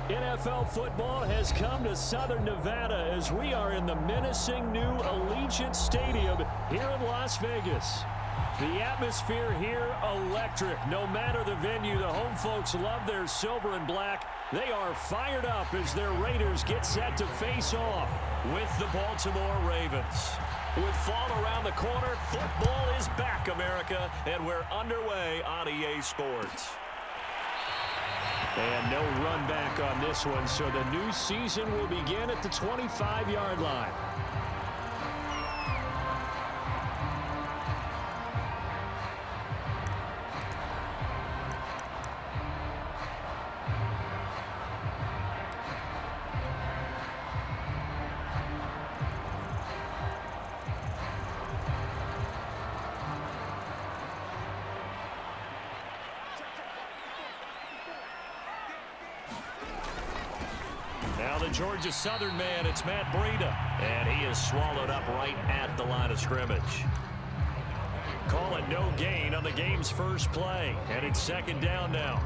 NFL football has come to Southern Nevada as we are in the menacing new Allegiant Stadium here in Las Vegas. The atmosphere here, electric. No matter the venue, the home folks love their silver and black. They are fired up as their Raiders get set to face off with the Baltimore Ravens. With fall around the corner, football is back, America, and we're underway on EA Sports. And no run back on this one, so the new season will begin at the 25-yard line. Now the Georgia Southern man, it's Matt Breida. And he is swallowed up right at the line of scrimmage. Call it no gain on the game's first play. And it's second down now.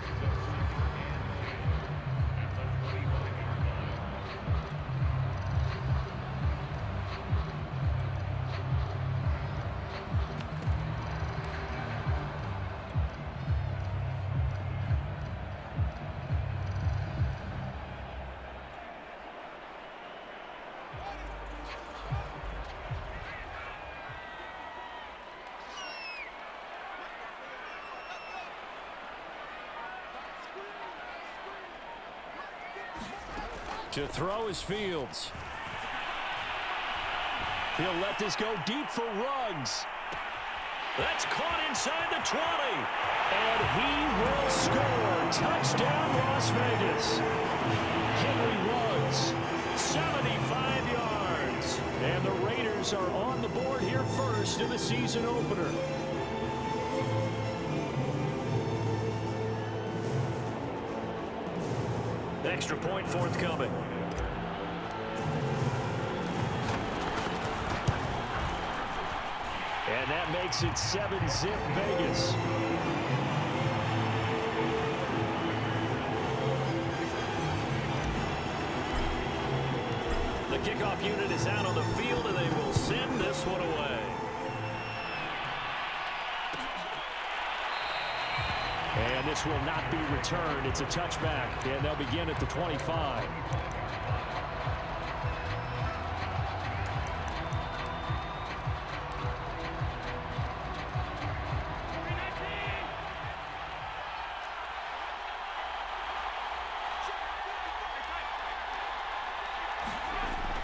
To throw is Fields. He'll let this go deep for Ruggs. That's caught inside the 20. And he will score. Touchdown, Las Vegas. Henry Ruggs, 75 yards. And the Raiders are on the board here first in the season opener. Extra point forthcoming. And that makes it 7-zip Vegas. The kickoff unit is out on the field, and they will send this one away. And this will not be returned. It's a touchback, and they'll begin at the 25.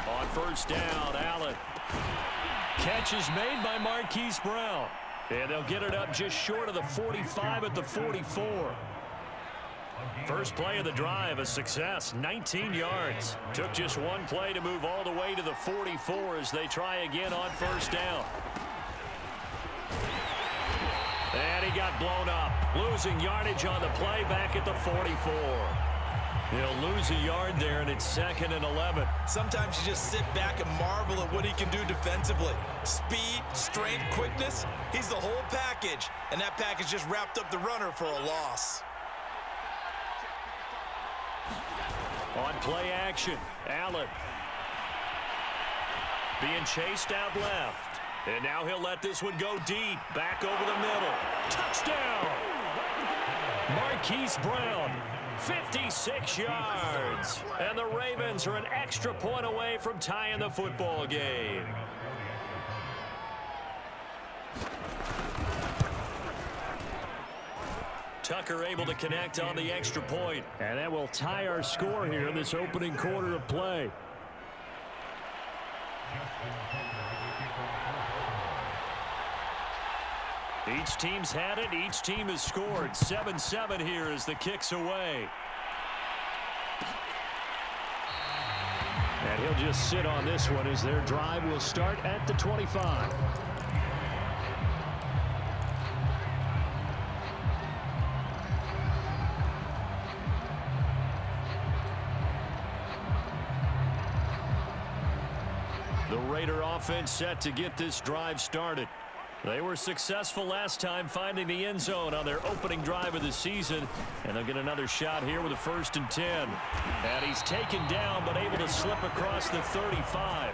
On first down, Allen. Catch is made by Marquise Brown. And they'll get it up just short of the 45 at the 44. First play of the drive, a success, 19 yards. Took just one play to move all the way to the 44 as they try again on first down. And he got blown up, losing yardage on the play back at the 44. He'll lose a yard there, and it's 2nd and 11. Sometimes you just sit back and marvel at what he can do defensively. Speed, strength, quickness, he's the whole package. And that package just wrapped up the runner for a loss. On play action, Allen. Being chased out left. And now he'll let this one go deep. Back over the middle. Touchdown! Marquise Brown. 56 yards. And the Ravens are an extra point away from tying the football game. Tucker able to connect on the extra point. And that will tie our score here in this opening quarter of play. Each team's had it. Each team has scored. 7-7 here as the kick's away. And he'll just sit on this one as their drive will start at the 25. The Raider offense set to get this drive started. They were successful last time finding the end zone on their opening drive of the season, and they'll get another shot here with a 1st and 10. And he's taken down but able to slip across the 35.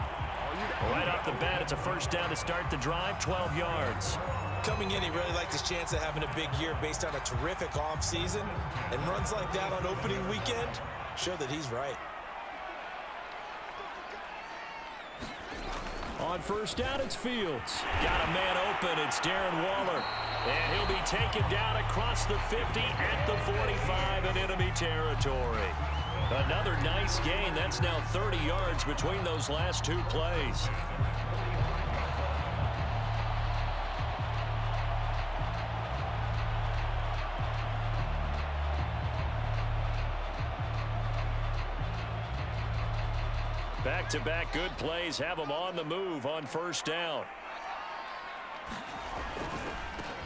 Right off the bat, it's a 1st down to start the drive, 12 yards. Coming in, he really liked his chance of having a big year based on a terrific offseason, and runs like that on opening weekend show that he's right. On 1st down, it's Fields. Got a man open. It's Darren Waller. And he'll be taken down across the 50 at the 45 in enemy territory. Another nice gain. That's now 30 yards between those last 2 plays. Back-to-back good plays have them on the move on 1st down.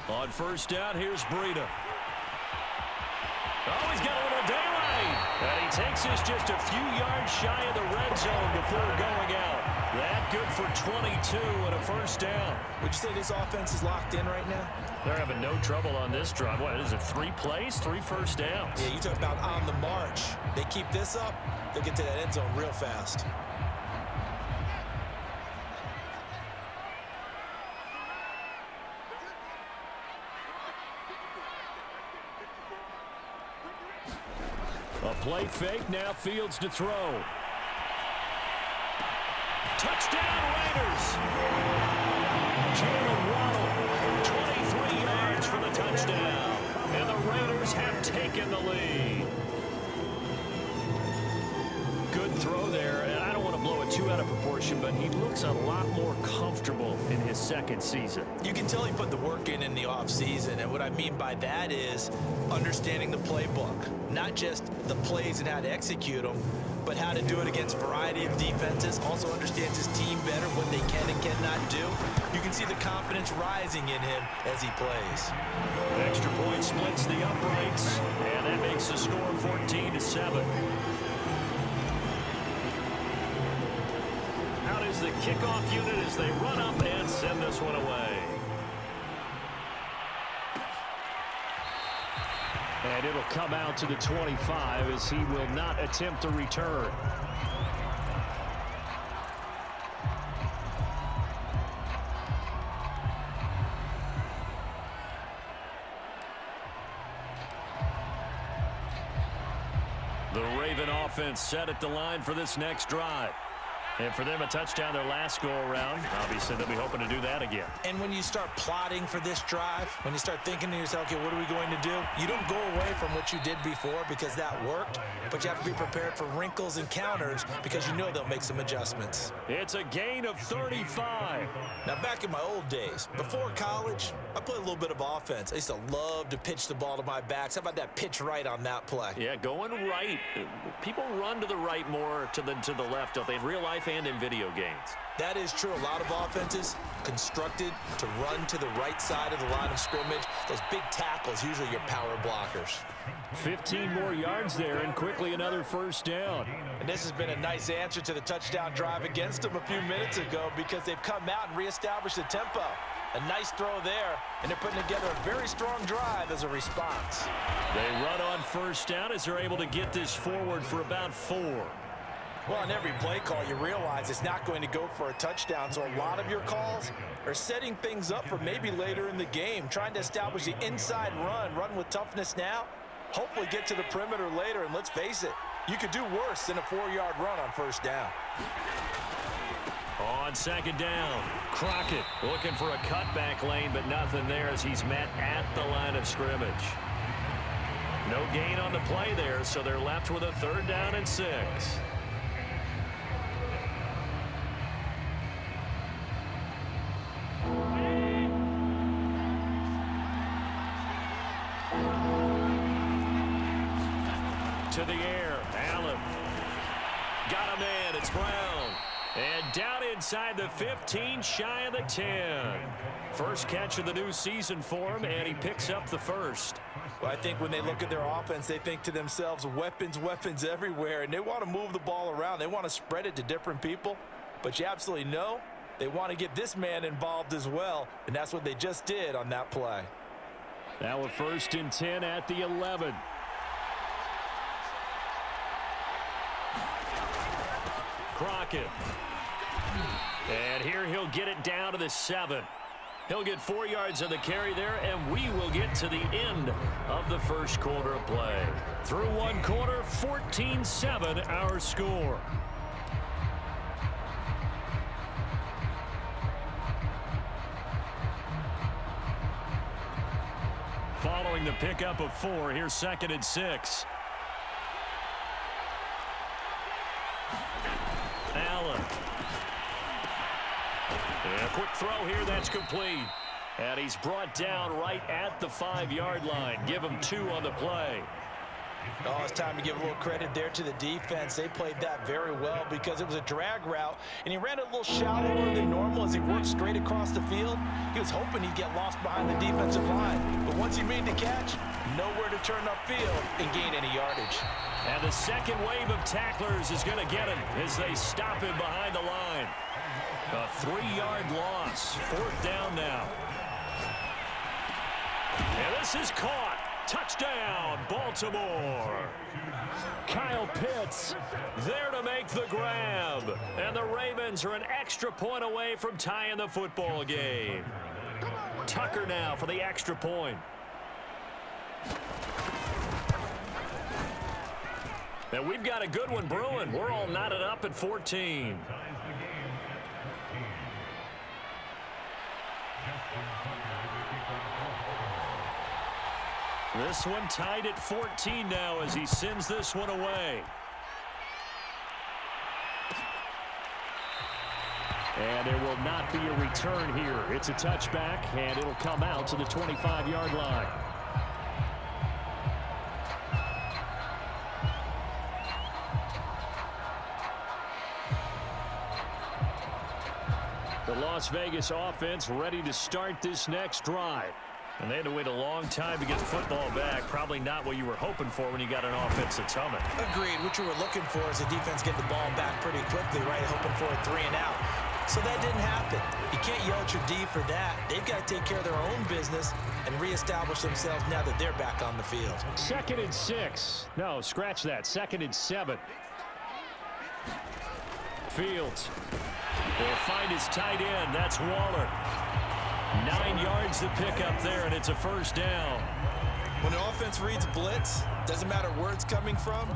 On 1st down, here's Breida. Oh, he's got a little daylight. And he takes this just a few yards shy of the red zone before going out. That good for 22 and a 1st down. Would you say this offense is locked in right now? They're having no trouble on this drive. What is it, 3 plays, 3 1st downs? Yeah, you talk about on the march. They keep this up, they'll get to that end zone real fast. A play fake, now Fields to throw. Touchdown, Raiders! Jalen Waddle, 23 yards for the touchdown. And the Raiders have taken the lead. Good throw there, and I don't want to blow it too out of proportion, but he looks a lot more comfortable in his 2nd season. You can tell he put the work in the offseason, and what I mean by that is understanding the playbook. Not just the plays and how to execute them, but how to do it against a variety of defenses. Also understands his team better, what they can and cannot do. You can see the confidence rising in him as he plays. Extra point splits the uprights, and that makes the score 14-7. Out is the kickoff unit as they run up and send this one away. And it'll come out to the 25 as he will not attempt to return. The Raven offense set at the line for this next drive. And for them, a touchdown their last go-around. Obviously, they'll be hoping to do that again. And when you start plotting for this drive, when you start thinking to yourself, okay, what are we going to do? You don't go away from what you did before because that worked, but you have to be prepared for wrinkles and counters because you know they'll make some adjustments. It's a gain of 35. Now, back in my old days, before college, I played a little bit of offense. I used to love to pitch the ball to my backs. How about that pitch right on that play? Yeah, going right. People run to the right more than to the left, don't they, in real life and in video games? That is true. A lot of offenses constructed to run to the right side of the line of scrimmage. Those big tackles, usually your power blockers. 15 more yards there, and quickly another 1st down. And this has been a nice answer to the touchdown drive against them a few minutes ago because they've come out and reestablished the tempo. A nice throw there, and they're putting together a very strong drive as a response. They run on 1st down as they're able to get this forward for about 4. Well, on every play call, you realize it's not going to go for a touchdown, so a lot of your calls are setting things up for maybe later in the game, trying to establish the inside run with toughness now, hopefully get to the perimeter later, and let's face it, you could do worse than a 4-yard run on 1st down. On 2nd down, Crockett looking for a cutback lane, but nothing there as he's met at the line of scrimmage. No gain on the play there, so they're left with a 3rd down and 6. To the air, Allen. Got a man, it's Brown. And down inside the 15, shy of the 10. First catch of the new season for him, and he picks up the 1st. Well, I think when they look at their offense, they think to themselves, weapons everywhere, and they want to move the ball around. They want to spread it to different people. But you absolutely know They want to get this man involved as well, and that's what they just did on that play. Now a 1st and 10 at the 11. Crockett. And here he'll get it down to the 7. He'll get 4 yards on the carry there, and we will get to the end of the first quarter of play. Through one quarter, 14-7 our score. Following the pickup of 4, here's 2nd and 6. Allen. And a quick throw here, that's complete. And he's brought down right at the 5-yard line. Give him 2 on the play. Oh, it's time to give a little credit there to the defense. They played that very well because it was a drag route, and he ran a little shallower than normal as he worked straight across the field. He was hoping he'd get lost behind the defensive line, but once he made the catch, nowhere to turn upfield and gain any yardage. And the second wave of tacklers is going to get him as they stop him behind the line. A 3-yard loss. 4th down now. And this is caught. Touchdown, Baltimore. Kyle Pitts there to make the grab. And the Ravens are an extra point away from tying the football game. Tucker now for the extra point. And we've got a good one brewing. We're all knotted up at 14. This one tied at 14 now as he sends this one away. And there will not be a return here. It's a touchback, and it'll come out to the 25-yard line. The Las Vegas offense ready to start this next drive. And they had to wait a long time to get the football back. Probably not what you were hoping for when you got an offense that's humming. Agreed. What you were looking for is the defense get the ball back pretty quickly, right? Hoping for a 3 and out. So that didn't happen. You can't yell at your D for that. They've got to take care of their own business and reestablish themselves now that they're back on the field. 2nd and 6. No, scratch that. 2nd and 7. Fields will find his tight end. That's Waller. 9 yards to pick up there, and it's a 1st down. When the offense reads blitz, doesn't matter where it's coming from,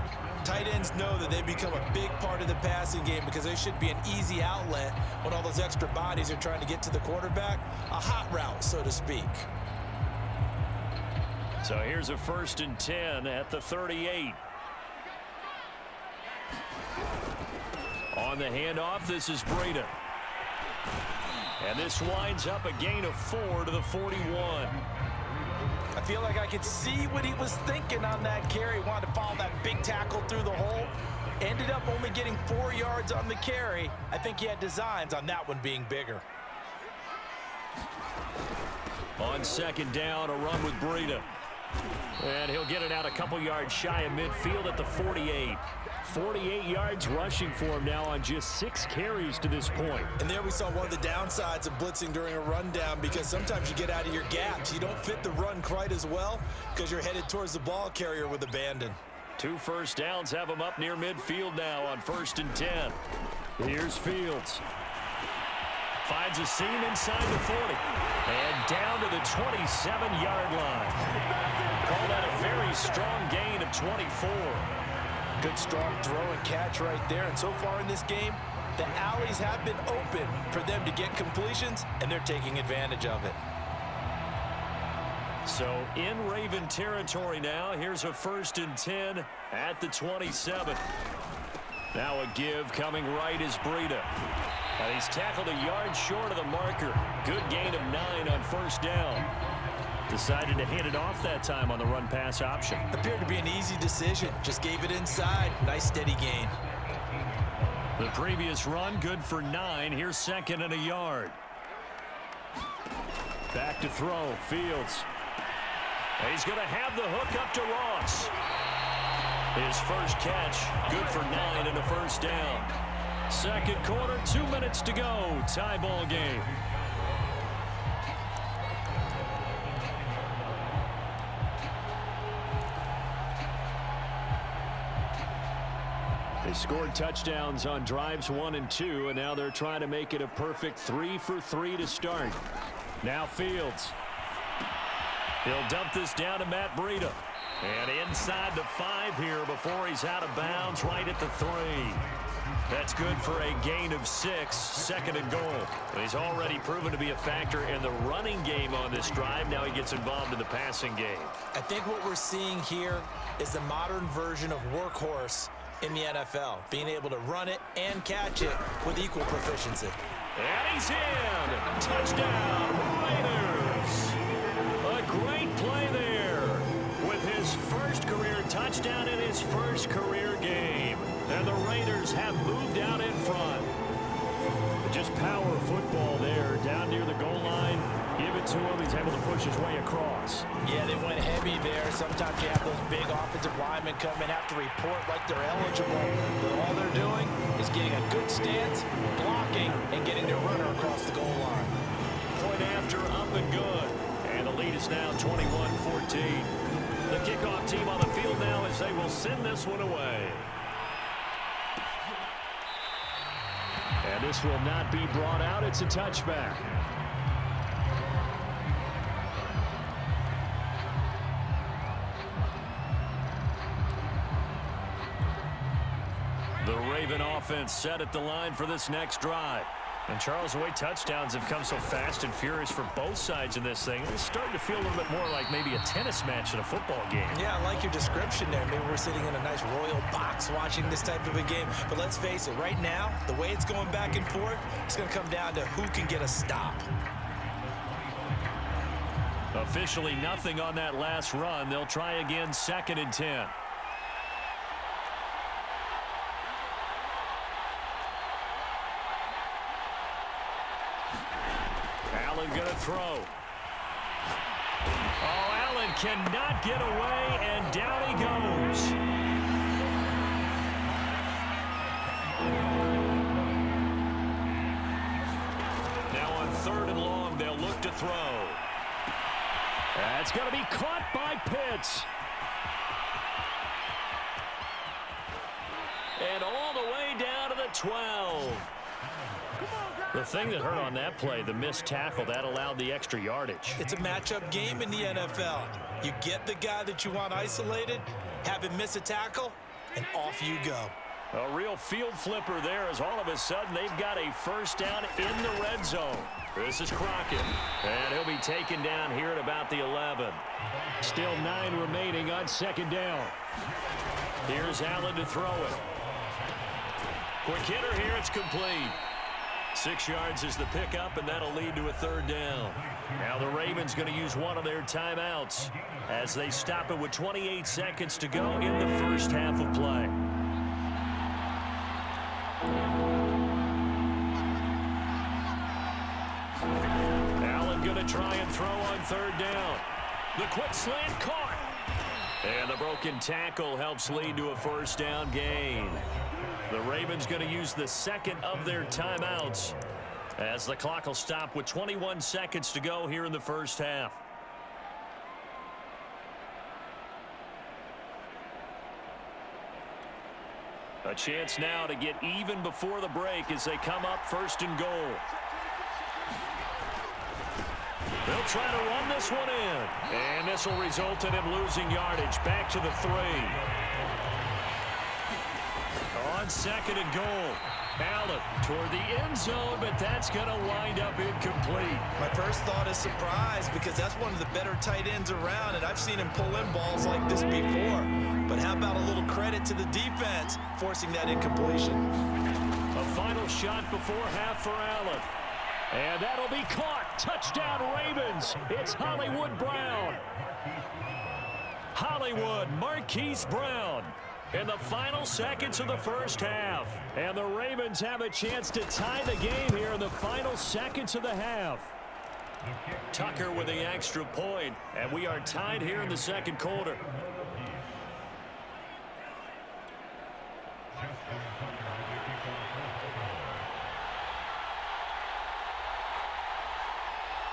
tight ends know that they become a big part of the passing game because they should be an easy outlet when all those extra bodies are trying to get to the quarterback. A hot route, so to speak. So here's a 1st and 10 at the 38. On the handoff, this is Breida. And this winds up a gain of 4 to the 41. I feel like I could see what he was thinking on that carry. Wanted to follow that big tackle through the hole. Ended up only getting 4 yards on the carry. I think he had designs on that one being bigger. On 2nd down, a run with Breida. And he'll get it out a couple yards shy of midfield at the 48. 48 yards rushing for him now on just 6 carries to this point. And there we saw one of the downsides of blitzing during a rundown because sometimes you get out of your gaps. You don't fit the run quite as well because you're headed towards the ball carrier with abandon. 2 first downs have him up near midfield now on 1st and 10. Here's Fields. Finds a seam inside the 40. And down to the 27-yard line. Call that a very strong gain of 24. Good strong throw and catch right there. And so far in this game, the alleys have been open for them to get completions, and they're taking advantage of it. So in Raven territory now. Here's a 1st and 10 at the 27. Now a give coming right is Breida. And he's tackled a yard short of the marker. Good gain of 9 on 1st down. Decided to hand it off that time on the run-pass option. Appeared to be an easy decision. Just gave it inside. Nice steady gain. The previous run good for 9. Here's 2nd and a yard. Back to throw. Fields. And he's going to have the hook up to Ross. His first catch, good for 9 and a 1st down. Second quarter, 2 minutes to go. Tie ball game. They scored touchdowns on drives 1 and 2, and now they're trying to make it a perfect 3 for 3 to start. Now Fields. He'll dump this down to Matt Breida. And inside the 5 here before he's out of bounds, right at the 3. That's good for a gain of 6, second and goal. He's already proven to be a factor in the running game on this drive. Now he gets involved in the passing game. I think what we're seeing here is the modern version of workhorse in the NFL, being able to run it and catch it with equal proficiency. And he's in. Touchdown, Raiders. A great play there with his first career touchdown in his first career game. And the Raiders have moved out in front. Just power football there down near the goal line. Give it to him. He's able to push his way across. Yeah, they went heavy there. Sometimes you have those big offensive linemen come and have to report like they're eligible. But all they're doing is getting a good stance, blocking, and getting their runner across the goal line. Point after, up and good. And the lead is now 21-14. The kickoff team on the field now as they will send this one away. And this will not be brought out. It's a touchback. The Raven offense set at the line for this next drive. And Charles, the way touchdowns have come so fast and furious for both sides in this thing, it's starting to feel a little bit more like maybe a tennis match in a football game. Yeah, I like your description there. Maybe we're sitting in a nice royal box watching this type of a game. But let's face it, right now, the way it's going back and forth, it's going to come down to who can get a stop. Officially nothing on that last run. They'll try again, 2nd and 10. Allen gonna throw. Oh, Allen cannot get away, and down he goes. Now on 3rd and long, they'll look to throw. That's going to be caught by Pitts. And all the way down to the 12. The thing that hurt on that play, the missed tackle, that allowed the extra yardage. It's a matchup game in the NFL. You get the guy that you want isolated, have him miss a tackle, and off you go. A real field flipper there as all of a sudden they've got a first down in the red zone. This is Crockett, and he'll be taken down here at about the 11. Still 9 remaining on 2nd down. Here's Allen to throw it. Quick hitter here, it's complete. 6 yards is the pickup, and that'll lead to a 3rd down. Now the Ravens going to use one of their timeouts as they stop it with 28 seconds to go in the first half of play. Allen going to try and throw on 3rd down. The quick slant caught. And the broken tackle helps lead to a first down gain. The Ravens going to use the 2nd of their timeouts as the clock will stop with 21 seconds to go here in the first half. A chance now to get even before the break as they come up 1st and goal. They'll try to run this one in. And this will result in him losing yardage back to the 3. On 2nd and goal. Allen toward the end zone, but that's going to wind up incomplete. My first thought is surprise because that's one of the better tight ends around, and I've seen him pull in balls like this before. But how about a little credit to the defense forcing that incompletion? A final shot before half for Allen. And that'll be caught. Touchdown Ravens. It's Hollywood Brown. Hollywood, Marquise Brown. In the final seconds of the first half. And the Ravens have a chance to tie the game here in the final seconds of the half. Tucker with the extra point. And we are tied here in the 2nd quarter.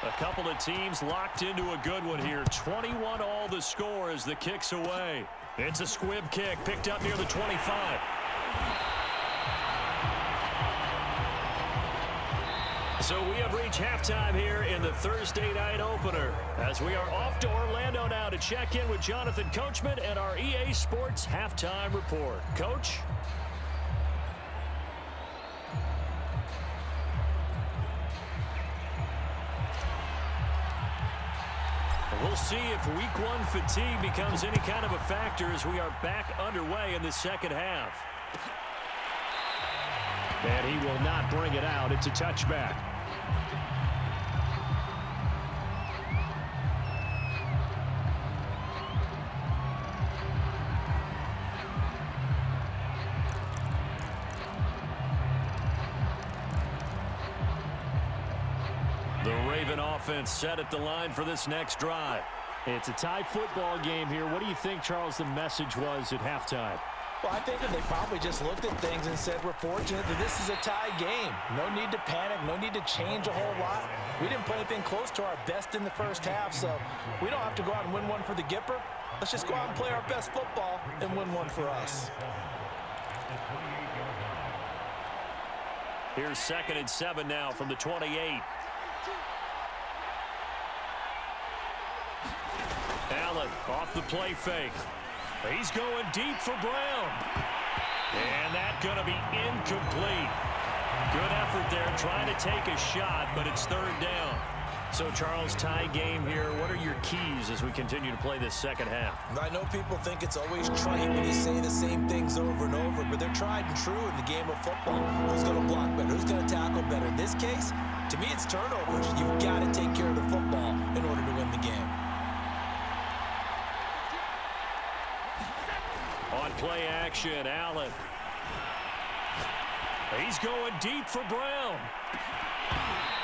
A couple of teams locked into a good one here. 21 all the score as the kick's away. It's a squib kick picked up near the 25. So we have reached halftime here in the Thursday night opener as we are off to Orlando now to check in with Jonathan Coachman and our EA Sports halftime report. Coach? We'll see if week one fatigue becomes any kind of a factor as we are back underway in the second half. And he will not bring it out. It's a touchback. The Raven offense set at the line for this next drive. It's a tie football game here. What do you think, Charles, the message was at halftime? Well, I think that they probably just looked at things and said, we're fortunate that this is a tie game. No need to panic, no need to change a whole lot. We didn't play anything close to our best in the first half, so we don't have to go out and win one for the Gipper. Let's just go out and play our best football and win one for us. Here's 2nd and 7 now from the 28. Allen off the play fake. He's going deep for Brown. And that's going to be incomplete. Good effort there trying to take a shot, but it's 3rd down. So, Charles, tie game here. What are your keys as we continue to play this second half? I know people think it's always trite when you say the same things over and over, but they're tried and true in the game of football. Who's going to block better? Who's going to tackle better? In this case, to me, it's turnovers. You've got to take care of the football in order to win the game. On play action, Allen. He's going deep for Brown.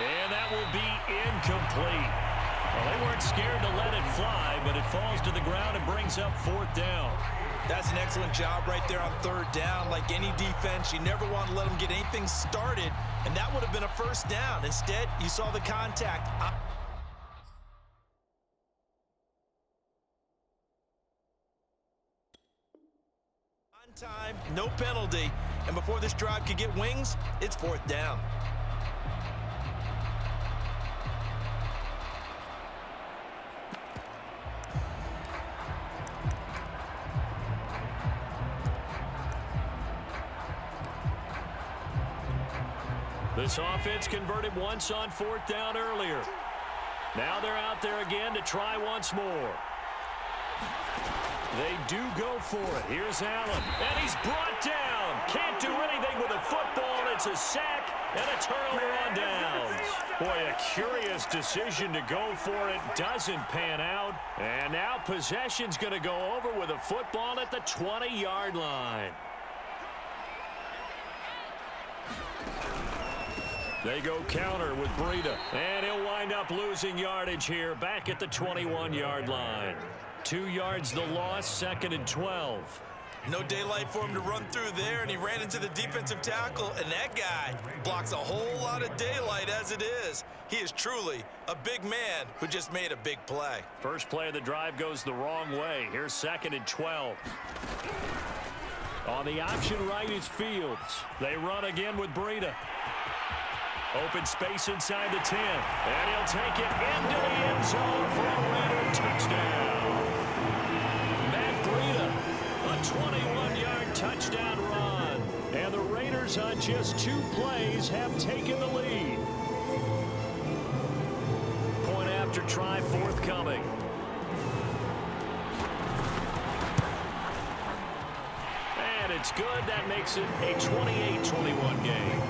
And that will be incomplete. Well, they weren't scared to let it fly, but it falls to the ground and brings up 4th down. That's an excellent job right there on 3rd down. Like any defense, you never want to let them get anything started, and that would have been a 1st down. Instead, you saw the contact. On time, no penalty, and before this drive could get wings, it's 4th down. This offense converted once on 4th down earlier. Now they're out there again to try once more. They do go for it. Here's Allen, and he's brought down. Can't do anything with a football, and it's a sack and a turnover on downs. Boy, a curious decision to go for it. Doesn't pan out. And now possession's going to go over with a football at the 20-yard line. They go counter with Breida, and he'll wind up losing yardage here back at the 21-yard line. 2 yards the loss, 2nd and 12. No daylight for him to run through there, and he ran into the defensive tackle, and that guy blocks a whole lot of daylight as it is. He is truly a big man who just made a big play. First play of the drive goes the wrong way. Here's 2nd and 12. On the option right is Fields. They run again with Breida. Open space inside the 10. And he'll take it into the end zone for a Raider touchdown. Matt Breida, a 21-yard touchdown run. And the Raiders on just 2 plays have taken the lead. Point after try forthcoming. And it's good. That makes it a 28-21 game.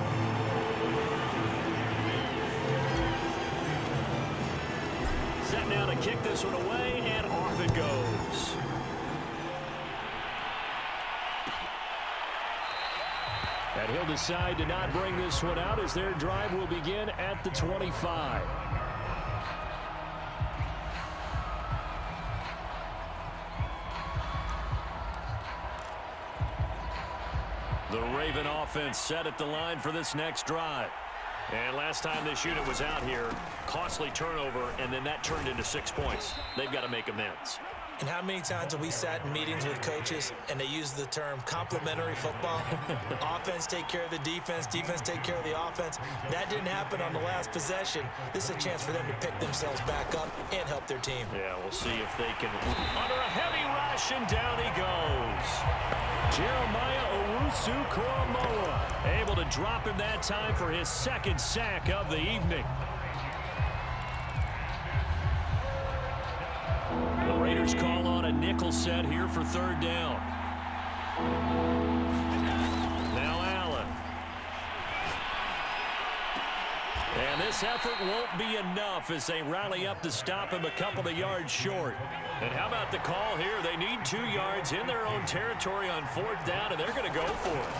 Set now to kick this one away, and off it goes. And he'll decide to not bring this one out as their drive will begin at the 25. The Raven offense set at the line for this next drive. And last time this unit was out here, costly turnover, and then that turned into 6 points. They've got to make amends. And how many times have we sat in meetings with coaches and they use the term complementary football? Offense take care of the defense, defense take care of the offense. That didn't happen on the last possession. This is a chance for them to pick themselves back up and help their team. Yeah, we'll see if they can. Under a heavy rush, and down he goes. Jeremiah Owusu-Koramoah able to drop him that time for his second sack of the evening. The Raiders call on a nickel set here for third down. Now Allen. And this effort won't be enough as they rally up to stop him a couple of yards short. And how about the call here? They need 2 yards in their own territory on fourth down, and they're going to go for it.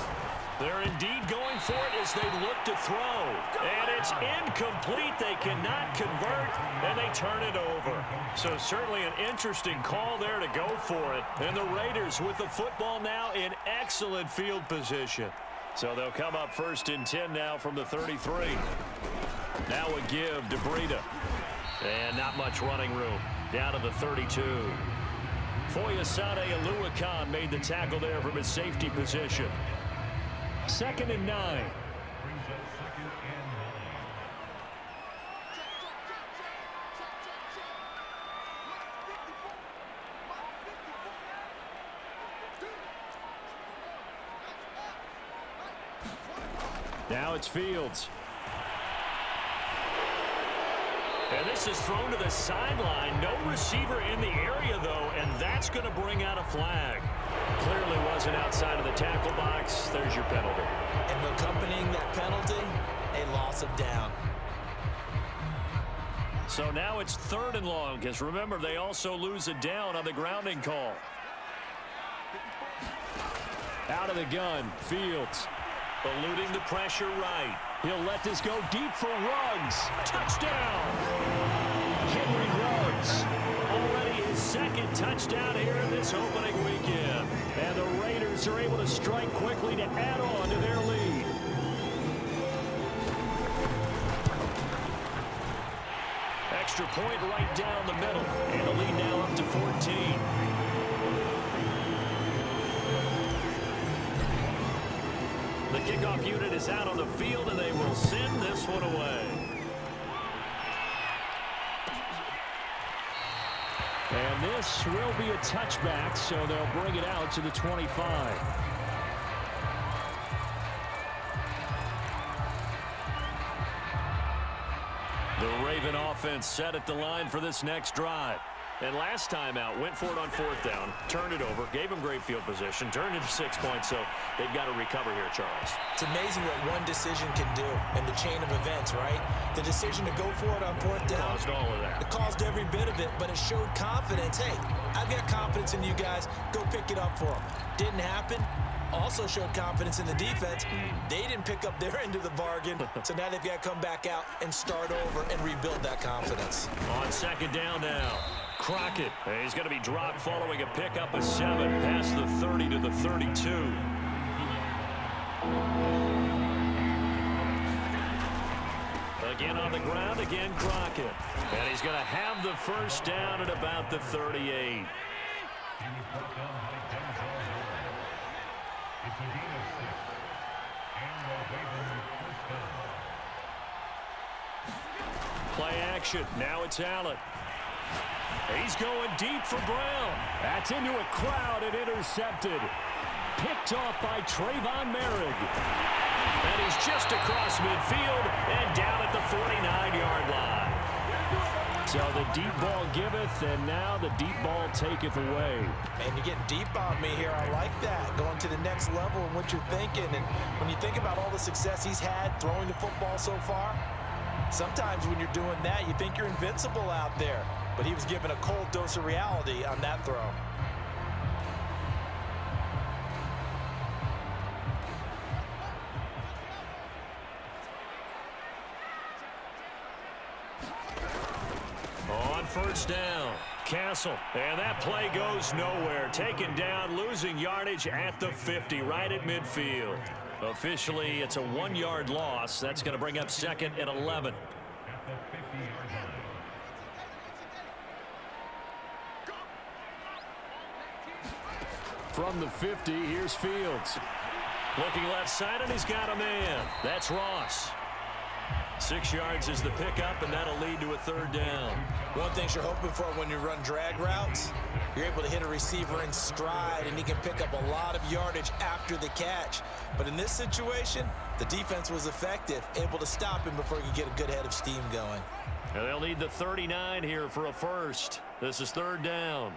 They're indeed going for it as they look to throw. And it's incomplete. They cannot convert, and they turn it over. So certainly an interesting call there to go for it. And the Raiders with the football now in excellent field position. So they'll come up first and 10 now from the 33. Now a give to Breida. And not much running room. Down to the 32. Foyesade Oluwakan made the tackle there from his safety position. 2nd and 9. Now it's Fields. And this is thrown to the sideline. No receiver in the area, though, and that's going to bring out a flag. Clearly wasn't outside of the tackle box. There's your penalty. And accompanying that penalty, a loss of down. So now it's 3rd and long, because remember, they also lose a down on the grounding call. Out of the gun, Fields. Eluding the pressure right. He'll let this go deep for Ruggs. Touchdown! Henry Ruggs. Already his 2nd touchdown here in this opening weekend. And the Raiders are able to strike quickly to add on to their lead. Extra point right down the middle. And the lead now up to 14. The kickoff unit is out on the field, and they will send this one away. And this will be a touchback, so they'll bring it out to the 25. The Raven offense set at the line for this next drive. And last time out, went for it on fourth down, turned it over, gave them great field position, turned into 6 points, so they've got to recover here, Charles. It's amazing what one decision can do in the chain of events, right? The decision to go for it on fourth down. Caused all of that. It caused every bit of it, but it showed confidence. Hey, I've got confidence in you guys. Go pick it up for them. Didn't happen. Also showed confidence in the defense. They didn't pick up their end of the bargain, so now they've got to come back out and start over and rebuild that confidence. On 2nd down now. Crockett, he's going to be dropped following a pickup of 7 past the 30 to the 32. Again on the ground, again Crockett. And he's going to have the first down at about the 38. Play action, now it's Allen. He's going deep for Brown. That's into a crowd and intercepted. Picked off by Trayvon Merrick. And he's just across midfield and down at the 49-yard line. So the deep ball giveth, and now the deep ball taketh away. And you're getting deep on me here. I like that. Going to the next level and what you're thinking. And when you think about all the success he's had throwing the football so far, sometimes when you're doing that, you think you're invincible out there. But he was given a cold dose of reality on that throw. On first down, Castle, and that play goes nowhere. Taken down, losing yardage at the 50, right at midfield. Officially, it's a 1-yard loss. That's going to bring up 2nd and 11. From the 50, here's Fields. Looking left side, and he's got a man. That's Ross. 6 yards is the pickup, and that'll lead to a 3rd down. One thing you're hoping for when you run drag routes, you're able to hit a receiver in stride, and he can pick up a lot of yardage after the catch. But in this situation, the defense was effective, able to stop him before he could get a good head of steam going. And they'll need the 39 here for a first. This is 3rd down.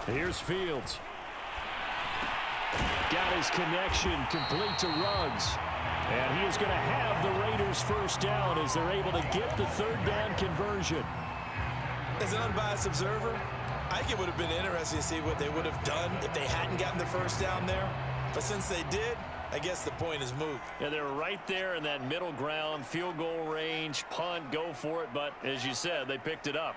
Here's Fields. Got his connection complete to Ruggs. And he is going to have the Raiders first down as they're able to get the 3rd down conversion. As an unbiased observer, I think it would have been interesting to see what they would have done if they hadn't gotten the first down there. But since they did, I guess the point is moot. Yeah, they were right there in that middle ground, field goal range, punt, go for it. But as you said, they picked it up.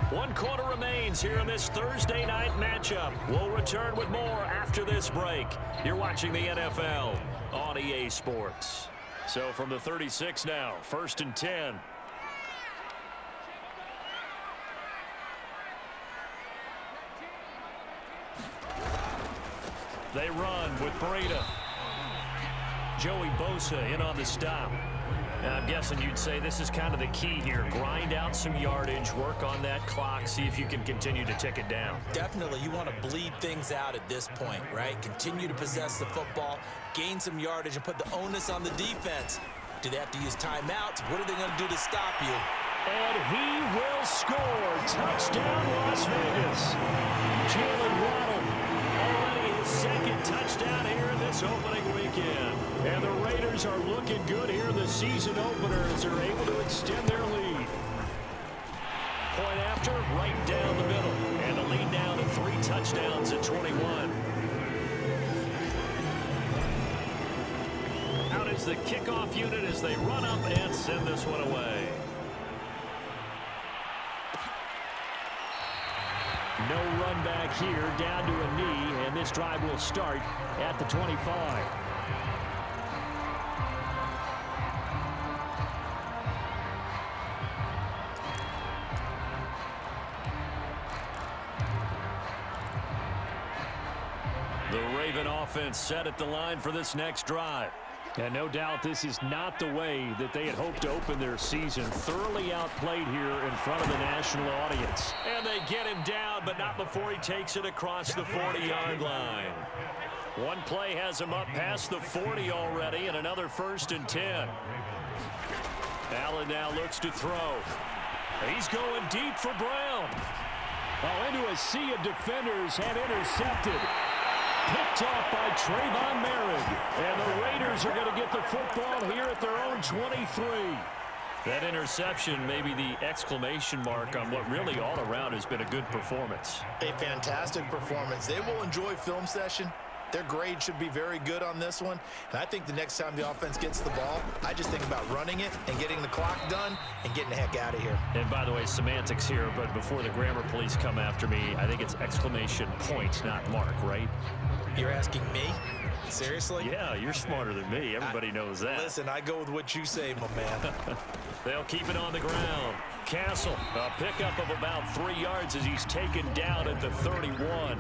One quarter remains here in this Thursday night matchup. We'll return with more after this break. You're watching the NFL on EA Sports. So from the 36 now, 1st and 10. They run with Breida. Joey Bosa in on the stop. Now, I'm guessing you'd say this is kind of the key here. Grind out some yardage, work on that clock, see if you can continue to tick it down. Definitely, you want to bleed things out at this point, right? Continue to possess the football, gain some yardage, and put the onus on the defense. Do they have to use timeouts? What are they going to do to stop you? And he will score. Touchdown, Las Vegas. Jalen Waddle, already his 2nd touchdown here in this opening weekend. And the Raiders are looking good here in the season opener as they're able to extend their lead. Point after, right down the middle. And the lead now to 3 touchdowns at 21. Out is the kickoff unit as they run up and send this one away. No run back here, down to a knee, and this drive will start at the 25. The Raven offense set at the line for this next drive. And no doubt this is not the way that they had hoped to open their season. Thoroughly outplayed here in front of the national audience. And they get him down, but not before he takes it across the 40-yard line. One play has him up past the 40 already, and another 1st and 10. Allen now looks to throw. He's going deep for Brown. Oh, into a sea of defenders and intercepted. Picked off by Trayvon Merritt. And the Raiders are going to get the football here at their own 23. That interception may be the exclamation mark on what really all around has been a good performance. A fantastic performance. They will enjoy film session. Their grade should be very good on this one. And I think the next time the offense gets the ball, I just think about running it and getting the clock done and getting the heck out of here. And by the way, semantics here, but before the grammar police come after me, I think it's exclamation point, not mark, right? You're asking me? Seriously? Yeah, you're smarter than me. Everybody knows that. Listen, I go with what you say, my man. They'll keep it on the ground. Castle, a pickup of about 3 yards as he's taken down at the 31.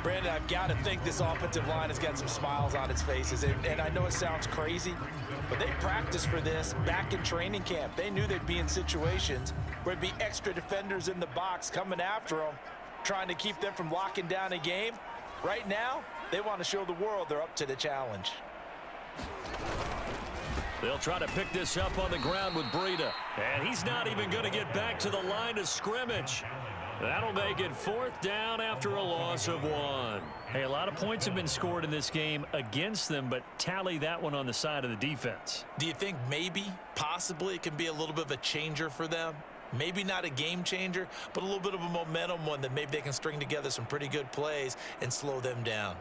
Brandon, I've got to think this offensive line has got some smiles on its faces. And I know it sounds crazy, but they practiced for this back in training camp. They knew they'd be in situations where there'd be extra defenders in the box coming after them, trying to keep them from locking down a game. Right now, they want to show the world they're up to the challenge. They'll try to pick this up on the ground with Breida. And he's not even going to get back to the line of scrimmage. That'll make it 4th down after a loss of 1. Hey, a lot of points have been scored in this game against them, but tally that one on the side of the defense. Do you think maybe, possibly, it can be a little bit of a changer for them? Maybe not a game changer, but a little bit of a momentum one that maybe they can string together some pretty good plays and slow them down.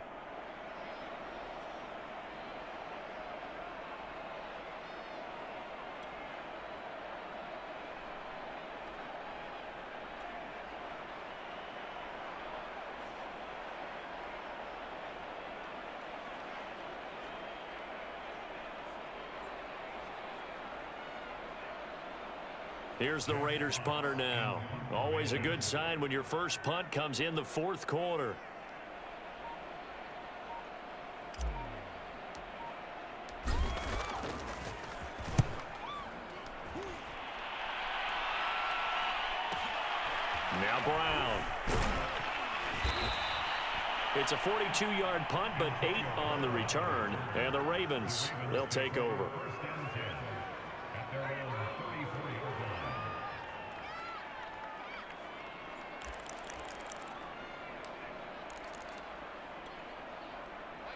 Here's the Raiders punter now. Always a good sign when your first punt comes in the fourth quarter. Now Brown. It's a 42-yard punt, but 8 on the return. And the Ravens, they'll take over.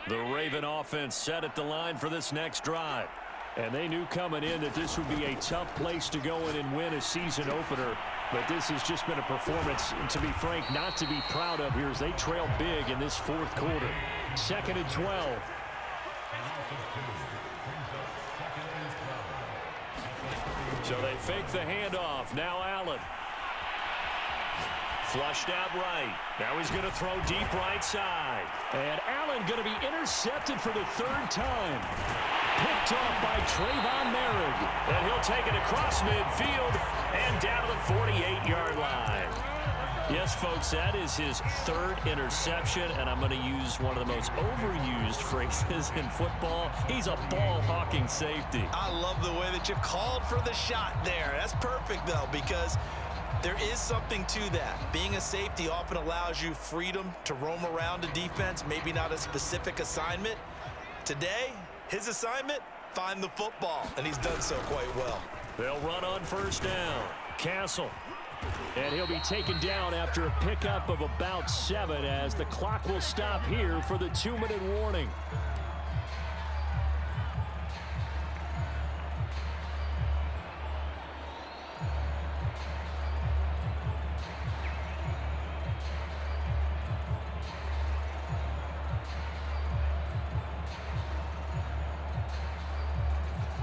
The Raven offense set at the line for this next drive. And they knew coming in that this would be a tough place to go in and win a season opener. But this has just been a performance, to be frank, not to be proud of here as they trail big in this fourth quarter. 2nd and 12. So they fake the handoff. Now Allen. Flushed out right. Now he's going to throw deep right side. And Allen going to be intercepted for the 3rd time. Picked off by Trayvon Merrick. And he'll take it across midfield and down to the 48-yard line. Yes, folks, that is his 3rd interception, and I'm going to use one of the most overused phrases in football. He's a ball-hawking safety. I love the way that you called for the shot there. That's perfect, though, because there is something to that. Being a safety often allows you freedom to roam around a defense, maybe not a specific assignment. Today, his assignment, find the football, and he's done so quite well. They'll run on 1st down. Castle. And he'll be taken down after a pickup of about 7 as the clock will stop here for the 2-minute warning.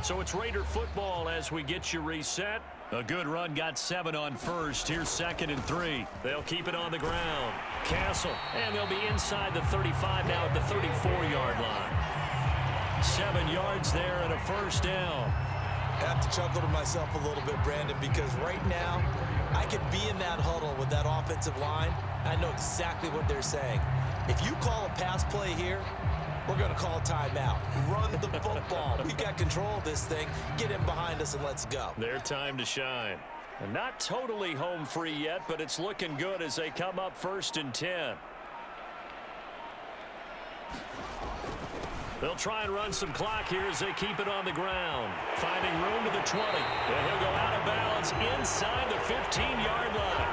So it's Raider football as we get you reset. A good run, got 7 on 1st. Here's 2nd and 3. They'll keep it on the ground. Castle, and they'll be inside the 35 now at the 34-yard line. 7 yards there and a 1st down. I have to chuckle to myself a little bit, Brandon, because right now I could be in that huddle with that offensive line. I know exactly what they're saying. If you call a pass play here, we're going to call timeout. Run the football. We've got control of this thing. Get in behind us and let's go. Their time to shine. And not totally home free yet, but it's looking good as they come up 1st and 10. They'll try and run some clock here as they keep it on the ground. Finding room to the 20. And he'll go out of bounds inside the 15-yard line.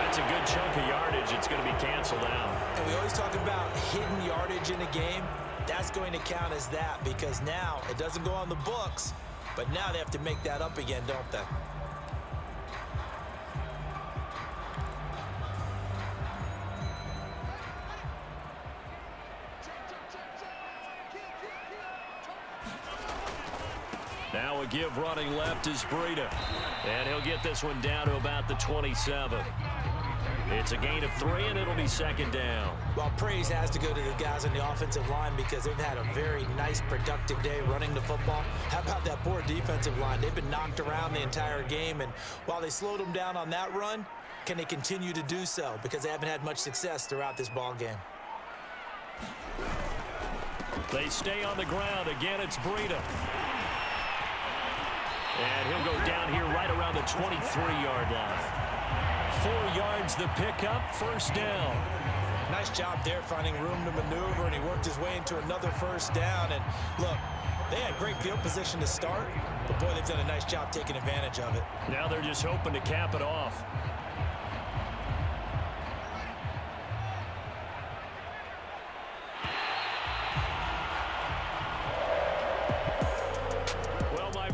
That's a good chunk of yardage. It's going to be canceled out. And we always talk about hidden yardage in a game. That's going to count as that because now it doesn't go on the books, but now they have to make that up again, don't they? Now a give running left is Breida. And he'll get this one down to about the 27. It's a gain of 3, and it'll be 2nd down. Well, praise has to go to the guys on the offensive line because they've had a very nice, productive day running the football. How about that poor defensive line? They've been knocked around the entire game, and while they slowed them down on that run, can they continue to do so? Because they haven't had much success throughout this ball game. They stay on the ground. Again, it's Breida. And he'll go down here right around the 23-yard line. 4 yards the pickup, 1st down. Nice job there finding room to maneuver, and he worked his way into another 1st down. And look, they had great field position to start, but boy, they've done a nice job taking advantage of it. Now they're just hoping to cap it off.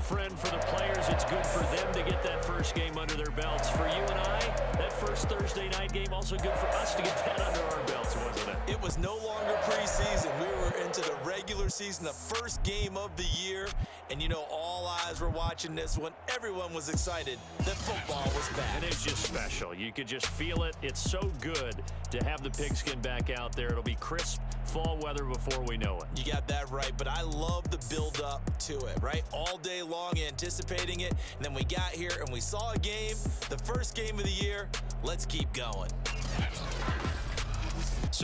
Friend, for the players, it's good for them to get that first game under their belts. For you and I, that first Thursday night game, also good for us to get that under our belts, wasn't it? It was no longer preseason. We were into the regular season, the first game of the year. And, you know, all eyes were watching this one. Everyone was excited that football was it's back. And it's just special. You could just feel it. It's so good to have the pigskin back out there. It'll be crisp fall weather before we know it. You got that right, but I love the build-up to it, right? All day long anticipating it, and then we got here and we saw a game, the first game of the year. Let's keep going.